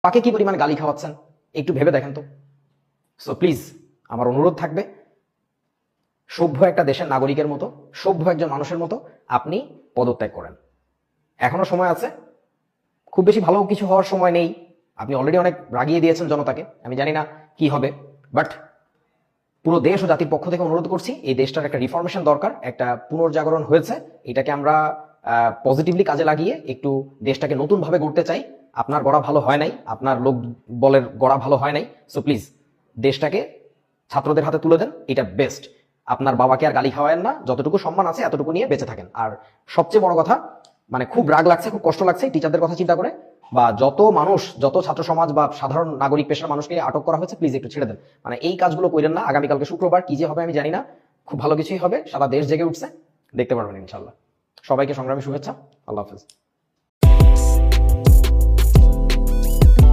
কাকে কি পরিমাণ গালি খাওয়াচ্ছেন একটু ভেবে দেখেন তো। সো প্লিজ আমার অনুরোধ থাকবে, সভ্য একটা দেশের নাগরিকের মতো, সভ্য একজন মানুষের মতো আপনি পদত্যাগ করেন। এখনো সময় আছে, খুব বেশি ভালো কিছু হওয়ার সময় নেই। আপনি অলরেডি অনেক রাগিয়ে দিয়েছেন জনতাকে, আমি জানি না কি হবে, বাট পুরো দেশ ও জাতির পক্ষ থেকে অনুরোধ করছি, এই দেশটার একটা রিফরমেশন দরকার, একটা পুনর্জাগরণ হয়েছে, এটাকে আমরা পজিটিভলি কাজে লাগিয়ে একটু দেশটাকে নতুন ভাবে গড়তে চাই। আপনার গড়া ভালো হয় নাই, আপনার লোক বলের গড়া ভালো হয় নাই। সো প্লিজ দেশটাকে ছাত্রদের হাতে তুলে দেন, এটা বেস্ট। আপনার বাবাকে আর গালি খাওয়ায়েন না, যতটুকু সম্মান আছে এতটুকু নিয়ে বেঁচে থাকেন। আর সবচেয়ে বড় কথা, মানে খুব রাগ লাগছে, খুব কষ্ট লাগছে টিচারদের কথা চিন্তা করে, বা যত মানুষ, যত ছাত্র সমাজ বা সাধারণ নাগরিক পেশার মানুষকে আটক করা হয়েছে, প্লিজ একটু ছেড়ে দেন। মানে এই কাজগুলো করেন না। আগামীকালকে শুক্রবার, কি যে হবে আমি জানি না, খুব ভালো কিছুই হবে, সারা দেশ জেগে উঠছে, দেখতে পারবেন ইনশাল্লাহ। সবাইকে সংগ্রামী শুভেচ্ছা, আল্লাহ হাফেজ।